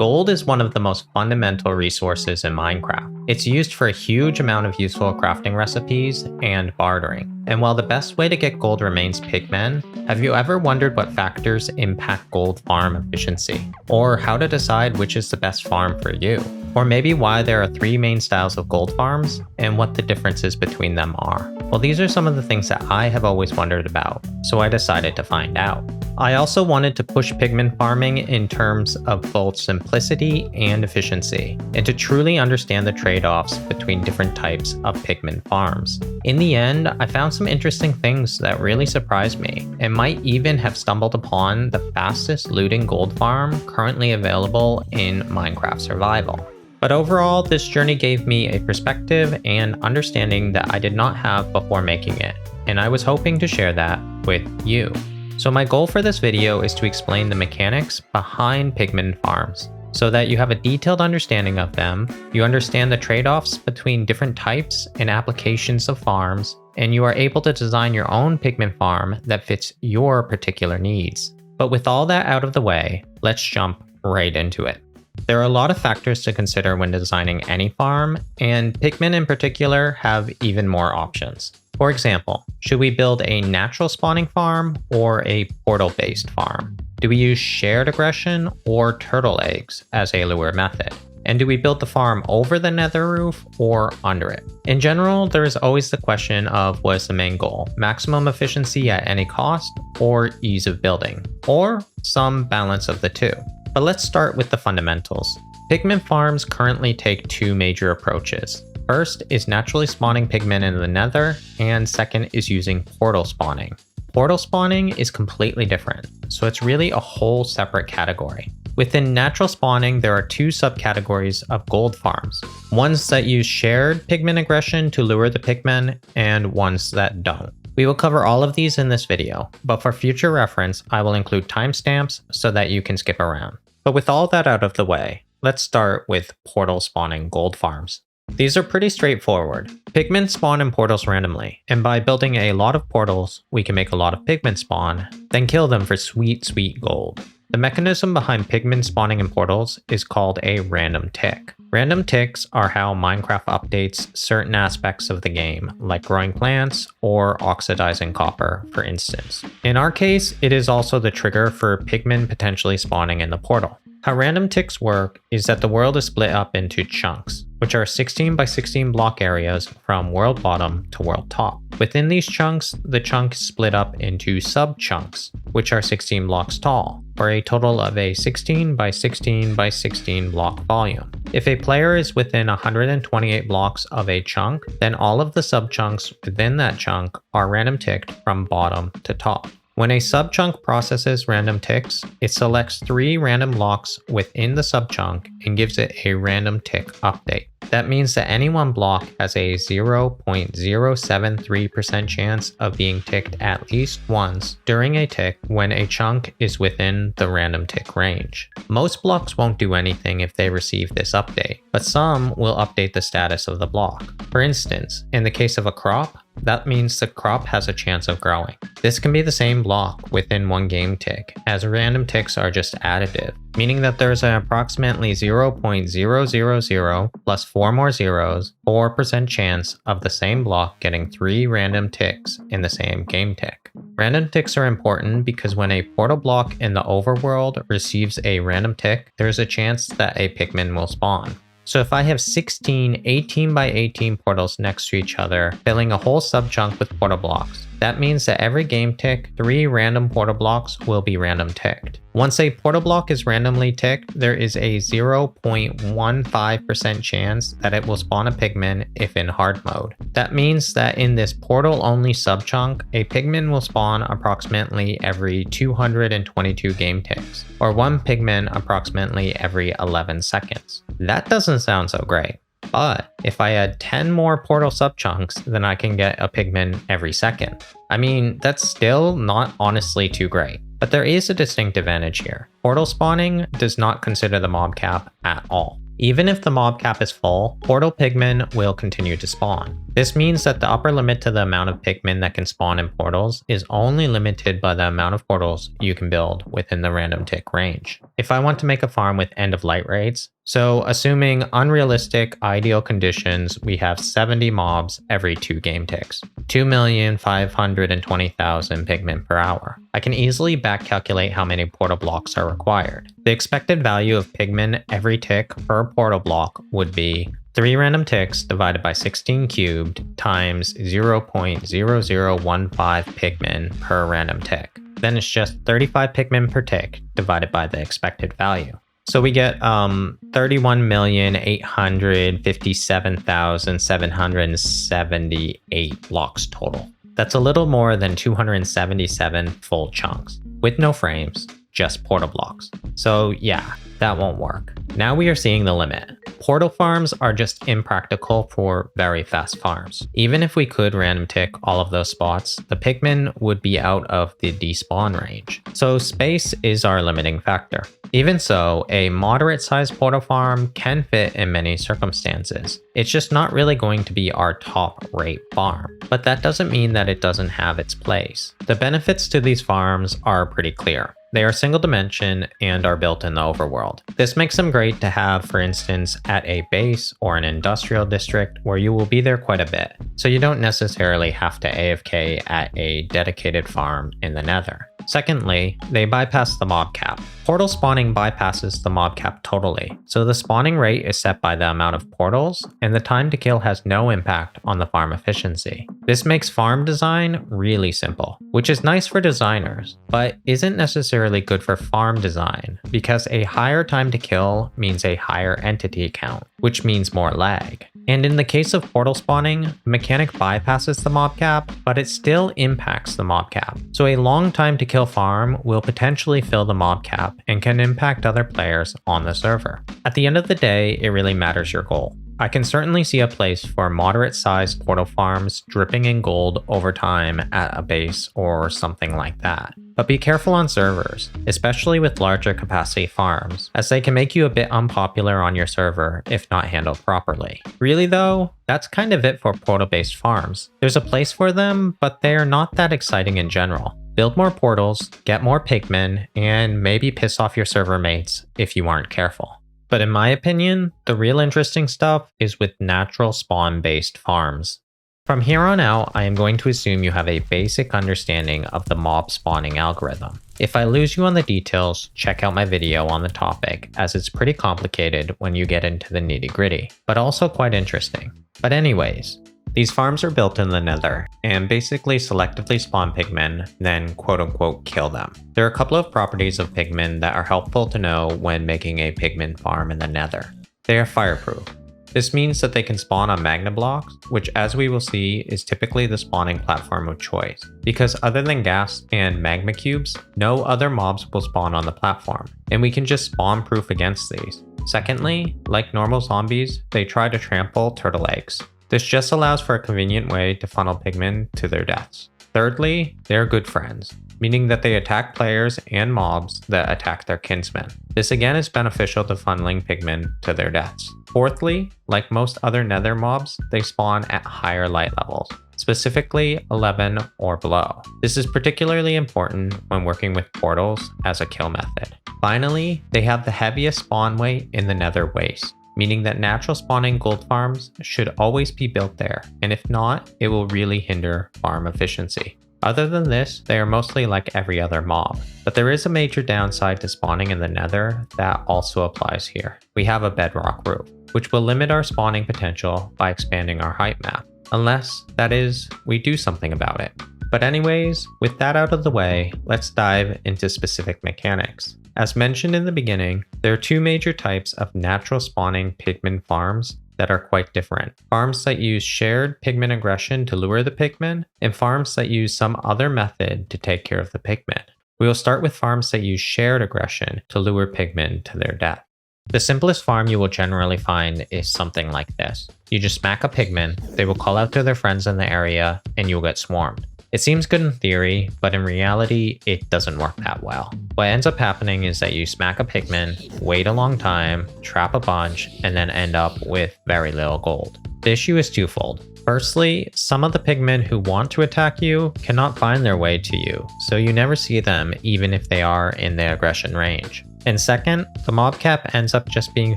Gold is one of the most fundamental resources in Minecraft. It's used for a huge amount of useful crafting recipes and bartering. And while the best way to get gold remains pigmen, have you ever wondered what factors impact gold farm efficiency? Or how to decide which is the best farm for you? Or maybe why there are 3 main styles of gold farms and what the differences between them are? Well, these are some of the things that I have always wondered about, so I decided to find out. I also wanted to push pigment farming in terms of both simplicity and efficiency, and to truly understand the trade-offs between different types of pigment farms. In the end, I found some interesting things that really surprised me, and might even have stumbled upon the fastest looting gold farm currently available in Minecraft Survival. But overall, this journey gave me a perspective and understanding that I did not have before making it, and I was hoping to share that with you. So my goal for this video is to explain the mechanics behind pigment farms, so that you have a detailed understanding of them, you understand the trade-offs between different types and applications of farms, and you are able to design your own pigment farm that fits your particular needs. But with all that out of the way, let's jump right into it. There are a lot of factors to consider when designing any farm, and pigmen in particular have even more options. For example, should we build a natural spawning farm or a portal-based farm? Do we use shared aggression or turtle eggs as a lure method? And do we build the farm over the nether roof or under it? In general, there is always the question of what is the main goal, maximum efficiency at any cost or ease of building, or some balance of the two. But let's start with the fundamentals. Pigment farms currently take 2 major approaches. First is naturally spawning pigmen in the nether, and second is using portal spawning. Portal spawning is completely different, so it's really a whole separate category. Within natural spawning, there are 2 subcategories of gold farms. Ones that use shared pigment aggression to lure the pigmen, and ones that don't. We will cover all of these in this video, but for future reference, I will include timestamps so that you can skip around. But with all that out of the way, let's start with portal spawning gold farms. These are pretty straightforward. Pigmen spawn in portals randomly, and by building a lot of portals, we can make a lot of pigmen spawn, then kill them for sweet, sweet gold. The mechanism behind pigmen spawning in portals is called a random tick. Random ticks are how Minecraft updates certain aspects of the game, like growing plants or oxidizing copper, for instance. In our case, it is also the trigger for pigmen potentially spawning in the portal. How random ticks work is that the world is split up into chunks, which are 16 by 16 block areas from world bottom to world top. Within these chunks, the chunk is split up into sub-chunks, which are 16 blocks tall, for a total of a 16 by 16 by 16 block volume. If a player is within 128 blocks of a chunk, then all of the sub-chunks within that chunk are random ticked from bottom to top. When a subchunk processes random ticks, it selects 3 random blocks within the subchunk and gives it a random tick update. That means that any one block has a 0.073% chance of being ticked at least once during a tick when a chunk is within the random tick range. Most blocks won't do anything if they receive this update, but some will update the status of the block. For instance, in the case of a crop, that means the crop has a chance of growing. This can be the same block within one game tick, as random ticks are just additive, meaning that there's an approximately 0.000 plus 4 more zeros, 4% chance of the same block getting 3 random ticks in the same game tick. Random ticks are important because when a portal block in the overworld receives a random tick, there's a chance that a pigman will spawn. So if I have 16 18 by 18 portals next to each other, filling a whole subchunk with portal blocks, that means that every game tick, 3 random portal blocks will be random ticked. Once a portal block is randomly ticked, there is a 0.15% chance that it will spawn a pigman if in hard mode. That means that in this portal only subchunk, a pigman will spawn approximately every 222 game ticks, or 1 pigman approximately every 11 seconds. That doesn't sound so great. But if I add 10 more portal subchunks, then I can get a pigman every second. I mean, that's still not honestly too great. But there is a distinct advantage here. Portal spawning does not consider the mob cap at all. Even if the mob cap is full, portal pigmen will continue to spawn. This means that the upper limit to the amount of Pigmen that can spawn in portals is only limited by the amount of portals you can build within the random tick range. If I want to make a farm with end of light rates, so assuming unrealistic ideal conditions, we have 70 mobs every 2 game ticks, 2,520,000 Pigmen per hour. I can easily back calculate how many portal blocks are required. The expected value of Pigmen every tick per portal block would be 3 random ticks divided by 16 cubed times 0.0015 Pigmen per random tick. Then it's just 35 Pigmen per tick divided by the expected value. So we get 31,857,778 blocks total. That's a little more than 277 full chunks, with no frames, just portal blocks. So yeah, that won't work. Now we are seeing the limit. Portal farms are just impractical for very fast farms. Even if we could random tick all of those spots, the Pigmen would be out of the despawn range. So space is our limiting factor. Even so, a moderate sized portal farm can fit in many circumstances. It's just not really going to be our top rate farm. But that doesn't mean that it doesn't have its place. The benefits to these farms are pretty clear. They are single dimension and are built in the overworld. This makes them great to have, for instance, at a base or an industrial district where you will be there quite a bit, so you don't necessarily have to AFK at a dedicated farm in the nether. Secondly, they bypass the mob cap. Portal spawning bypasses the mob cap totally, so the spawning rate is set by the amount of portals, and the time to kill has no impact on the farm efficiency. This makes farm design really simple, which is nice for designers, but isn't necessarily good for farm design, because a higher time to kill means a higher entity count, which means more lag. And in the case of portal spawning, the mechanic bypasses the mob cap, but it still impacts the mob cap. So a long time to kill farm will potentially fill the mob cap and can impact other players on the server. At the end of the day, it really matters your goal. I can certainly see a place for moderate-sized portal farms dripping in gold over time at a base or something like that. But be careful on servers, especially with larger capacity farms, as they can make you a bit unpopular on your server if not handled properly. Really though, that's kind of it for portal-based farms. There's a place for them, but they are not that exciting in general. Build more portals, get more Pigmen, and maybe piss off your server mates if you aren't careful. But in my opinion, the real interesting stuff is with natural spawn-based farms. From here on out, I am going to assume you have a basic understanding of the mob spawning algorithm. If I lose you on the details, check out my video on the topic, as it's pretty complicated when you get into the nitty-gritty, but also quite interesting. But anyways, these farms are built in the nether, and basically selectively spawn Pigmen, then quote-unquote kill them. There are a couple of properties of Pigmen that are helpful to know when making a Pigmen farm in the nether. They are fireproof. This means that they can spawn on magma blocks, which as we will see is typically the spawning platform of choice, because other than gas and magma cubes, no other mobs will spawn on the platform, and we can just spawn proof against these. Secondly, like normal zombies, they try to trample turtle eggs. This just allows for a convenient way to funnel Pigmen to their deaths. Thirdly, they're good friends, meaning that they attack players and mobs that attack their kinsmen. This again is beneficial to funneling Pigmen to their deaths. Fourthly, like most other nether mobs, they spawn at higher light levels, specifically 11 or below. This is particularly important when working with portals as a kill method. Finally, they have the heaviest spawn weight in the nether waste, meaning that natural spawning gold farms should always be built there, and if not, it will really hinder farm efficiency. Other than this, they are mostly like every other mob, but there is a major downside to spawning in the nether that also applies here. We have a bedrock roof, which will limit our spawning potential by expanding our height map, unless, that is, we do something about it. But anyways, with that out of the way, let's dive into specific mechanics. As mentioned in the beginning, there are two major types of natural spawning Pigmen farms that are quite different. Farms that use shared Pigmen aggression to lure the Pigmen, and farms that use some other method to take care of the Pigmen. We will start with farms that use shared aggression to lure Pigmen to their death. The simplest farm you will generally find is something like this. You just smack a Pigmen, they will call out to their friends in the area, and you'll get swarmed. It seems good in theory, but in reality, it doesn't work that well. What ends up happening is that you smack a Pigmen, wait a long time, trap a bunch, and then end up with very little gold. The issue is twofold. Firstly, some of the pigmen who want to attack you cannot find their way to you, so you never see them even if they are in the aggression range. And second, the mob cap ends up just being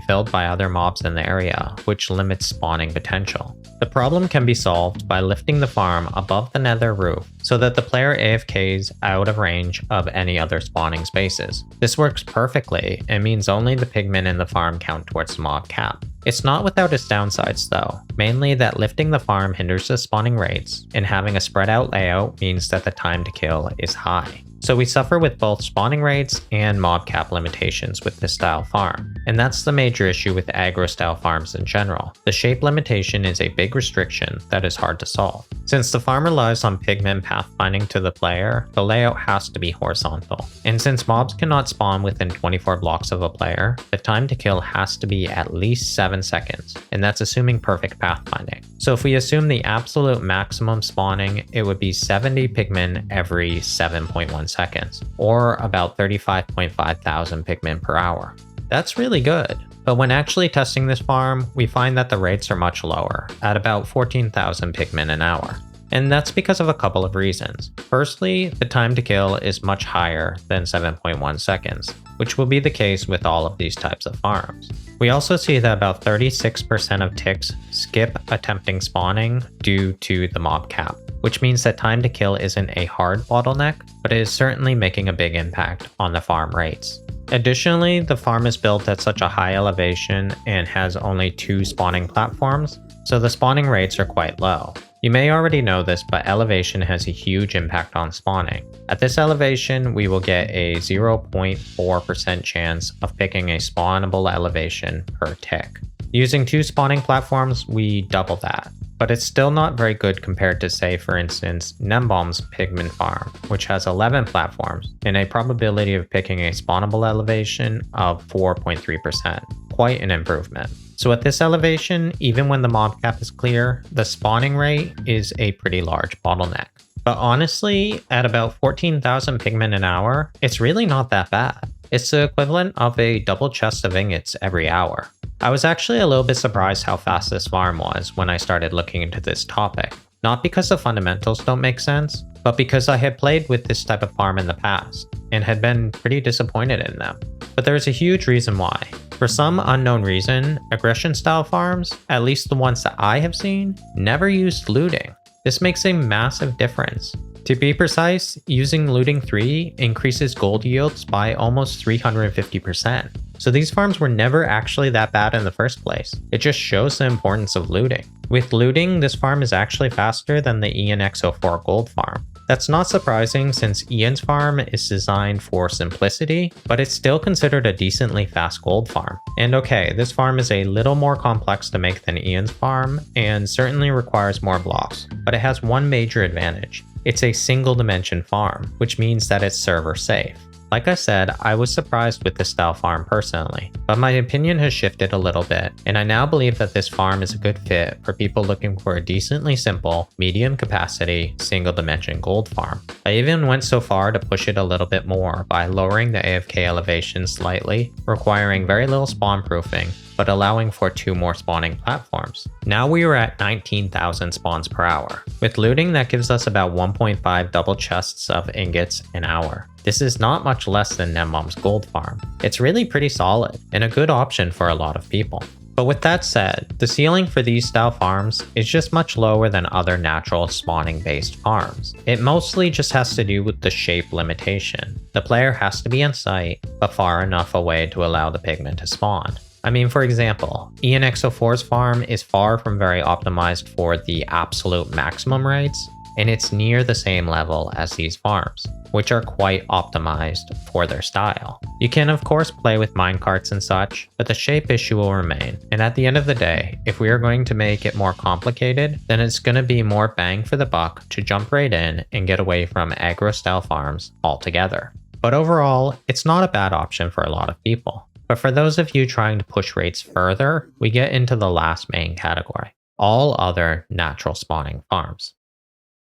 filled by other mobs in the area, which limits spawning potential. The problem can be solved by lifting the farm above the nether roof so that the player AFKs out of range of any other spawning spaces. This works perfectly and means only the pigmen in the farm count towards the mob cap. It's not without its downsides though, mainly that lifting the farm hinders the spawning rates, and having a spread out layout means that the time to kill is high. So we suffer with both spawning rates and mob cap limitations with this style farm. And that's the major issue with aggro style farms in general. The shape limitation is a big restriction that is hard to solve. Since the farm relies on pigmen pathfinding to the player, the layout has to be horizontal. And since mobs cannot spawn within 24 blocks of a player, the time to kill has to be at least 7 seconds, and that's assuming perfect pathfinding. So if we assume the absolute maximum spawning, it would be 70 pigmen every 7.1 seconds, or about 35.5 thousand pigmen per hour. That's really good. But when actually testing this farm, we find that the rates are much lower, at about 14,000 pigmen an hour. And that's because of a couple of reasons. Firstly, the time to kill is much higher than 7.1 seconds, which will be the case with all of these types of farms. We also see that about 36% of ticks skip attempting spawning due to the mob cap, which means that time to kill isn't a hard bottleneck, but it is certainly making a big impact on the farm rates. Additionally, the farm is built at such a high elevation and has only 2 spawning platforms, so the spawning rates are quite low. You may already know this, but elevation has a huge impact on spawning. At this elevation, we will get a 0.4% chance of picking a spawnable elevation per tick. Using 2 spawning platforms, we double that. But it's still not very good compared to, say, for instance, Nembomb's Pigman farm, which has 11 platforms and a probability of picking a spawnable elevation of 4.3%. Quite an improvement. So at this elevation, even when the mob cap is clear, the spawning rate is a pretty large bottleneck. But honestly, at about 14,000 pigmen an hour, it's really not that bad. It's the equivalent of a double chest of ingots every hour. I was actually a little bit surprised how fast this farm was when I started looking into this topic. Not because the fundamentals don't make sense, but because I had played with this type of farm in the past and had been pretty disappointed in them. But there's a huge reason why. For some unknown reason, aggression style farms, at least the ones that I have seen, never used looting. This makes a massive difference. To be precise, using looting 3 increases gold yields by almost 350%. So these farms were never actually that bad in the first place. It just shows the importance of looting. With looting, this farm is actually faster than the ENX04 gold farm. That's not surprising since Ian's farm is designed for simplicity, but it's still considered a decently fast gold farm. And okay, this farm is a little more complex to make than Ian's farm, and certainly requires more blocks, but it has one major advantage. It's a single dimension farm, which means that it's server safe. Like I said, I was surprised with this style farm personally, but my opinion has shifted a little bit, and I now believe that this farm is a good fit for people looking for a decently simple, medium capacity, single dimension gold farm. I even went so far to push it a little bit more by lowering the AFK elevation slightly, requiring very little spawn proofing, but allowing for 2 more spawning platforms. Now we are at 19,000 spawns per hour. With looting, that gives us about 1.5 double chests of ingots an hour. This is not much less than Nembomb's gold farm. It's really pretty solid, and a good option for a lot of people. But with that said, the ceiling for these style farms is just much lower than other natural spawning based farms. It mostly just has to do with the shape limitation. The player has to be in sight, but far enough away to allow the pigmen to spawn. I mean, for example, ENX04's farm is far from very optimized for the absolute maximum rates, and it's near the same level as these farms, which are quite optimized for their style. You can of course play with minecarts and such, but the shape issue will remain. And at the end of the day, if we are going to make it more complicated, then it's going to be more bang for the buck to jump right in and get away from aggro style farms altogether. But overall, it's not a bad option for a lot of people. But for those of you trying to push rates further, we get into the last main category, all other natural spawning farms.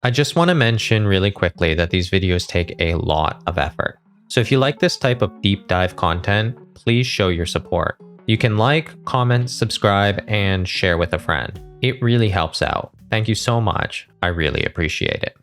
I just want to mention really quickly that these videos take a lot of effort. So if you like this type of deep dive content, please show your support. You can like, comment, subscribe, and share with a friend. It really helps out. Thank you so much. I really appreciate it.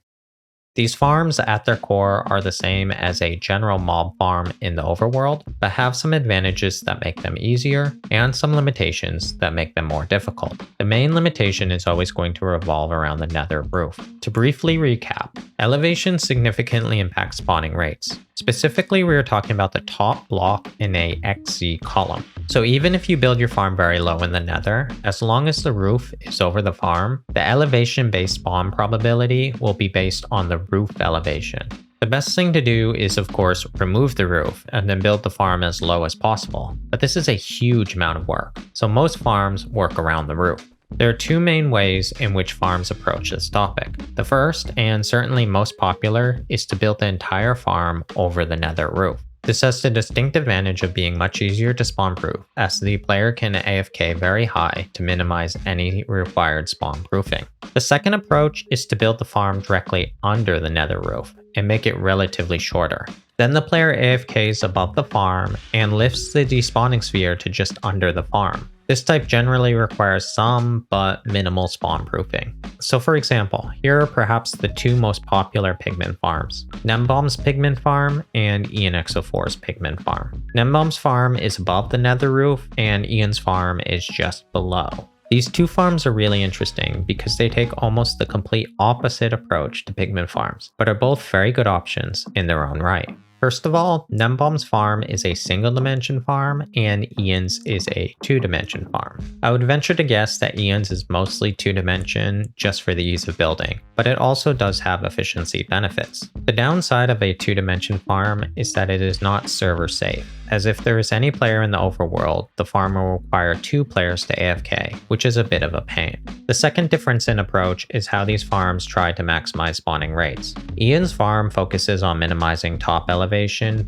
These farms at their core are the same as a general mob farm in the overworld, but have some advantages that make them easier and some limitations that make them more difficult. The main limitation is always going to revolve around the nether roof. To briefly recap, elevation significantly impacts spawning rates. Specifically, we are talking about the top block in a XZ column. So even if you build your farm very low in the nether, as long as the roof is over the farm, the elevation-based spawn probability will be based on the roof elevation. The best thing to do is, of course, remove the roof and then build the farm as low as possible. But this is a huge amount of work, so most farms work around the roof. There are two main ways in which farms approach this topic. The first, and certainly most popular, is to build the entire farm over the nether roof. This has the distinct advantage of being much easier to spawn proof, as the player can AFK very high to minimize any required spawn proofing. The second approach is to build the farm directly under the nether roof and make it relatively shorter. Then the player AFKs above the farm and lifts the despawning sphere to just under the farm. This type generally requires some, but minimal spawn proofing. So for example, here are perhaps the two most popular Pigman farms, Nembomb's Pigman farm and ENXO4's Pigman farm. Nembomb's farm is above the nether roof and Ian's farm is just below. These two farms are really interesting because they take almost the complete opposite approach to Pigman farms, but are both very good options in their own right. First of all, Nembomb's farm is a single dimension farm and Ian's is a 2-dimension farm. I would venture to guess that Ian's is mostly 2-dimension just for the ease of building, but it also does have efficiency benefits. The downside of a 2-dimension farm is that it is not server safe, as if there is any player in the overworld, the farm will require 2 players to AFK, which is a bit of a pain. The second difference in approach is how these farms try to maximize spawning rates. Ian's farm focuses on minimizing top elevation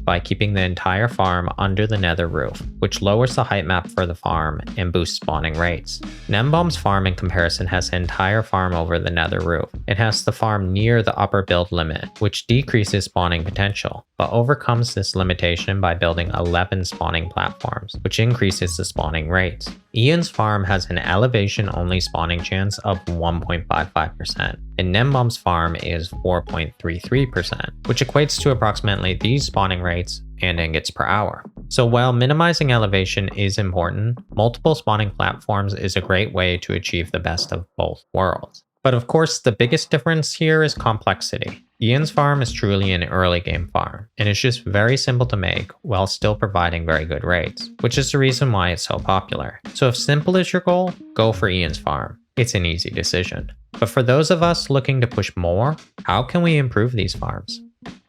by keeping the entire farm under the nether roof, which lowers the height map for the farm and boosts spawning rates. Nembomb's farm in comparison has the entire farm over the nether roof. It has the farm near the upper build limit, which decreases spawning potential, but overcomes this limitation by building 11 spawning platforms, which increases the spawning rates. Ian's farm has an elevation-only spawning chance of 1.55%, and Nembomb's farm is 4.33%, which equates to approximately these spawning rates and ingots per hour. So while minimizing elevation is important, multiple spawning platforms is a great way to achieve the best of both worlds. But of course, the biggest difference here is complexity. Ian's farm is truly an early game farm, and it's just very simple to make while still providing very good rates, which is the reason why it's so popular. So if simple is your goal, go for Ian's farm. It's an easy decision. But for those of us looking to push more, how can we improve these farms?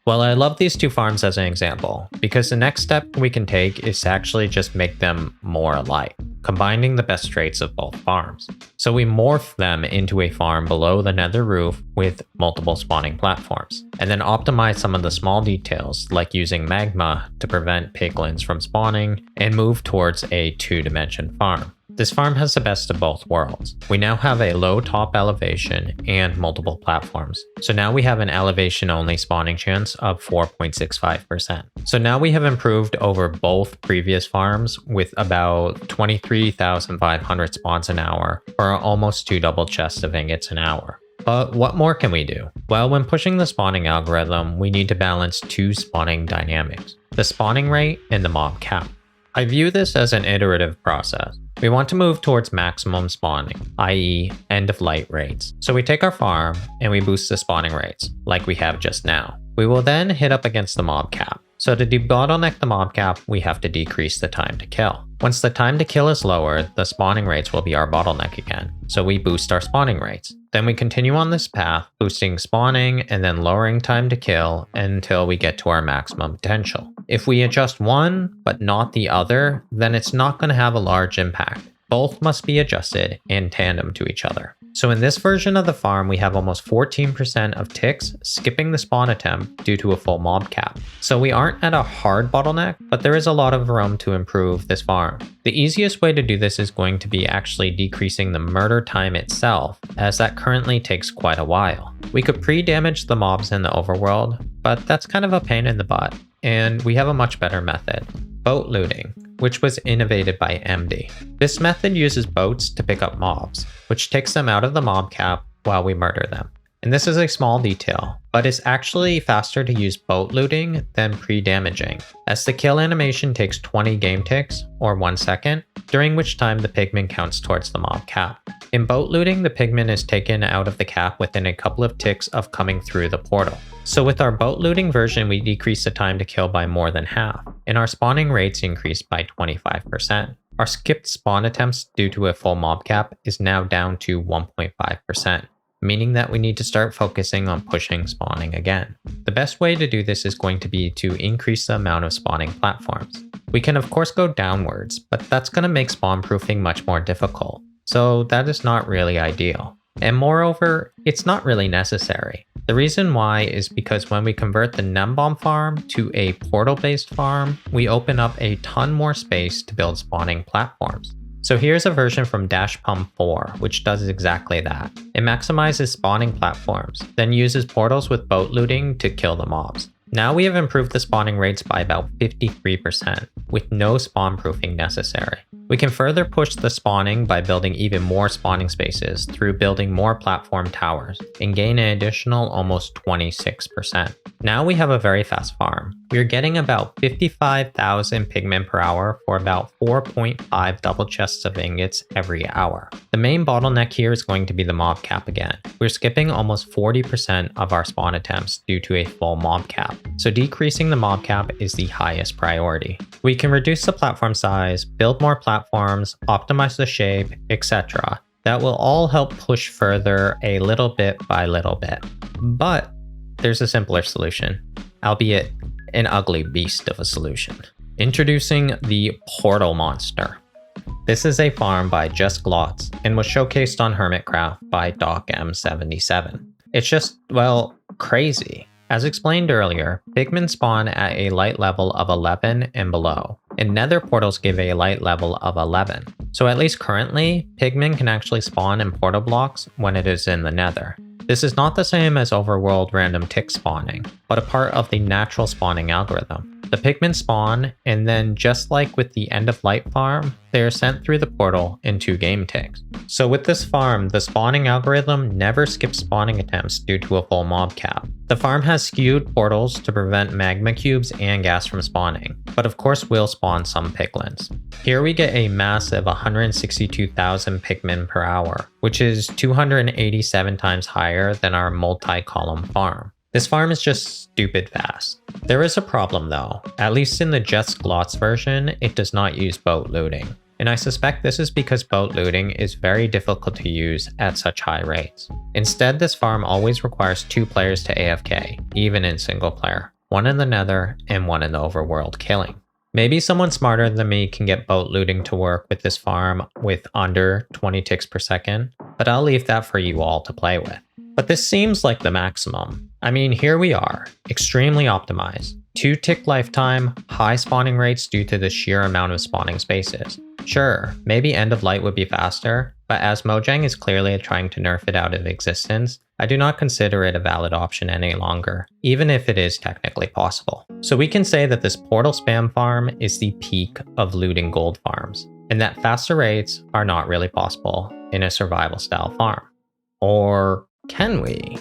Well, I love these two farms as an example, because the next step we can take is to actually just make them more alike, combining the best traits of both farms. So we morph them into a farm below the nether roof with multiple spawning platforms, and then optimize some of the small details like using magma to prevent piglins from spawning and move towards a 2-dimension farm. This farm has the best of both worlds. We now have a low top elevation and multiple platforms. So now we have an elevation only spawning chance of 4.65%. So now we have improved over both previous farms with about 23,500 spawns an hour, or almost 2 double chests of ingots an hour. But what more can we do? Well, when pushing the spawning algorithm, we need to balance 2 spawning dynamics, the spawning rate and the mob cap. I view this as an iterative process. We want to move towards maximum spawning, i.e. end of light rates. So we take our farm and we boost the spawning rates, like we have just now. We will then hit up against the mob cap. So to debottleneck the mob cap, we have to decrease the time to kill. Once the time to kill is lowered, the spawning rates will be our bottleneck again. So we boost our spawning rates. Then we continue on this path, boosting spawning and then lowering time to kill until we get to our maximum potential. If we adjust one, but not the other, then it's not going to have a large impact. Both must be adjusted in tandem to each other. So in this version of the farm, we have almost 14% of ticks skipping the spawn attempt due to a full mob cap. So we aren't at a hard bottleneck, but there is a lot of room to improve this farm. The easiest way to do this is going to be actually decreasing the murder time itself, as that currently takes quite a while. We could pre-damage the mobs in the overworld, but that's kind of a pain in the butt, and we have a much better method. Boat looting, which was innovated by MD. This method uses boats to pick up mobs, which takes them out of the mob cap while we murder them. And this is a small detail, but it's actually faster to use boat looting than pre-damaging, as the kill animation takes 20 game ticks, or 1 second, during which time the pigman counts towards the mob cap. In boat looting, the pigman is taken out of the cap within a couple of ticks of coming through the portal. So with our boat looting version, we decrease the time to kill by more than half, and our spawning rates increase by 25%. Our skipped spawn attempts due to a full mob cap is now down to 1.5%. Meaning that we need to start focusing on pushing spawning again. The best way to do this is going to be to increase the amount of spawning platforms. We can of course go downwards, but that's going to make spawn proofing much more difficult, so that is not really ideal. And moreover, it's not really necessary. The reason why is because when we convert the Numbomb farm to a portal-based farm, we open up a ton more space to build spawning platforms. So here's a version from Dash Pump 4, which does exactly that. It maximizes spawning platforms, then uses portals with boat looting to kill the mobs. Now we have improved the spawning rates by about 53%, with no spawn proofing necessary. We can further push the spawning by building even more spawning spaces through building more platform towers, and gain an additional almost 26%. Now we have a very fast farm. We are getting about 55,000 pigmen per hour for about 4.5 double chests of ingots every hour. The main bottleneck here is going to be the mob cap again. We're skipping almost 40% of our spawn attempts due to a full mob cap, so decreasing the mob cap is the highest priority. We can reduce the platform size, build more platforms, optimize the shape, etc. That will all help push further a little bit by little bit. But there's a simpler solution, albeit an ugly beast of a solution. Introducing the Portal Monster. This is a farm by Just Glotz and was showcased on Hermitcraft by DocM77. It's just, well, crazy. As explained earlier, Pigmen spawn at a light level of 11 and below, and nether portals give a light level of 11. So at least currently, Pigmen can actually spawn in portal blocks when it is in the nether. This is not the same as overworld random tick spawning, but a part of the natural spawning algorithm. The pigmen spawn, and then just like with the end of light farm, they are sent through the portal in 2 game ticks. So with this farm, the spawning algorithm never skips spawning attempts due to a full mob cap. The farm has skewed portals to prevent magma cubes and gas from spawning, but of course will spawn some piglins. Here we get a massive 162,000 pigmen per hour, which is 287 times higher than our multi-column farm. This farm is just stupid fast. There is a problem though. At least in the Just Glotz version, it does not use boat looting. And I suspect this is because boat looting is very difficult to use at such high rates. Instead, this farm always requires 2 players to AFK, even in single player. 1 in the nether and 1 in the overworld killing. Maybe someone smarter than me can get boat looting to work with this farm with under 20 ticks per second, but I'll leave that for you all to play with. But this seems like the maximum. I mean, here we are, extremely optimized. 2 tick lifetime, high spawning rates due to the sheer amount of spawning spaces. Sure, maybe end of light would be faster, but as Mojang is clearly trying to nerf it out of existence, I do not consider it a valid option any longer, even if it is technically possible. So we can say that this portal spam farm is the peak of looting gold farms, and that faster rates are not really possible in a survival style farm. Or can we?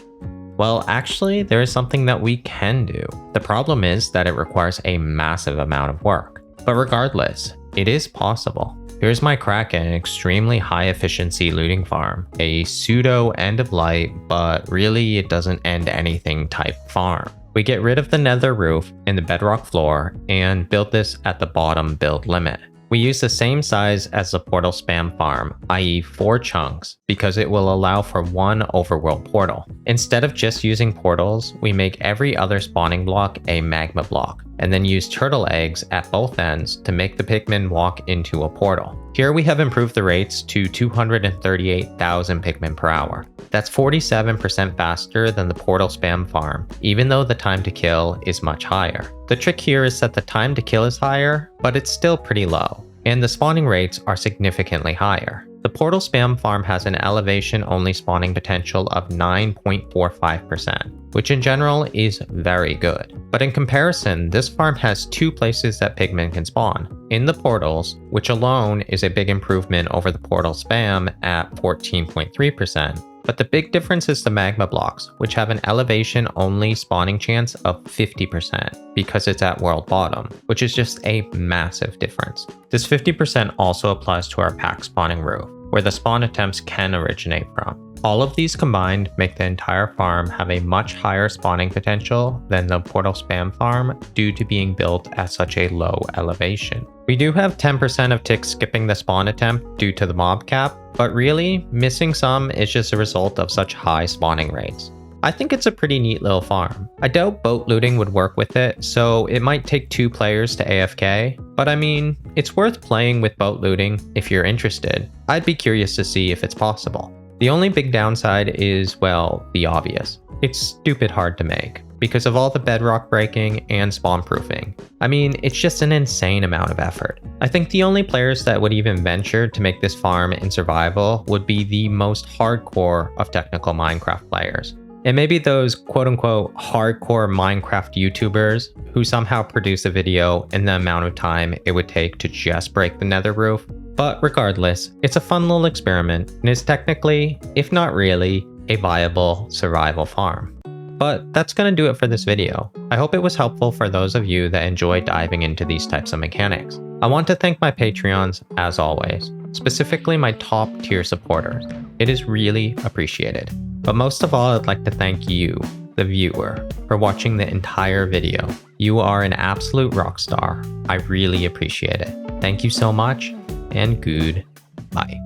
Well, actually, there is something that we can do. The problem is that it requires a massive amount of work. But regardless, it is possible. Here's my crack at an extremely high efficiency looting farm, a pseudo end of light, but really it doesn't end anything type farm. We get rid of the nether roof and the bedrock floor and build this at the bottom build limit. We use the same size as the portal spam farm, i.e. 4 chunks, because it will allow for 1 overworld portal. Instead of just using portals, we make every other spawning block a magma block, and then use turtle eggs at both ends to make the pigmen walk into a portal. Here we have improved the rates to 238,000 pigmen per hour. That's 47% faster than the portal spam farm, even though the time to kill is much higher. The trick here is that the time to kill is higher, but it's still pretty low. and the spawning rates are significantly higher. The portal spam farm has an elevation only spawning potential of 9.45%, which in general is very good. But in comparison, this farm has 2 places that pigmen can spawn. In the portals, which alone is a big improvement over the portal spam at 14.3%. But the big difference is the magma blocks, which have an elevation only spawning chance of 50% because it's at world bottom, which is just a massive difference. This 50% also applies to our pack spawning roof, where the spawn attempts can originate from. All of these combined make the entire farm have a much higher spawning potential than the portal spam farm due to being built at such a low elevation. We do have 10% of ticks skipping the spawn attempt due to the mob cap, but really, missing some is just a result of such high spawning rates. I think it's a pretty neat little farm. I doubt boat looting would work with it, so it might take 2 players to AFK, but I mean, it's worth playing with boat looting if you're interested. I'd be curious to see if it's possible. The only big downside is, well, the obvious. It's stupid hard to make, because of all the bedrock breaking and spawn proofing. I mean, it's just an insane amount of effort. I think the only players that would even venture to make this farm in survival would be the most hardcore of technical Minecraft players. And maybe those quote-unquote hardcore Minecraft YouTubers who somehow produce a video in the amount of time it would take to just break the nether roof. But regardless, it's a fun little experiment and is technically, if not really, a viable survival farm. But that's gonna do it for this video. I hope it was helpful for those of you that enjoy diving into these types of mechanics. I want to thank my Patreons as always, specifically my top tier supporters. It is really appreciated. But most of all, I'd like to thank you, the viewer, for watching the entire video. You are an absolute rock star. I really appreciate it. Thank you so much, and goodbye.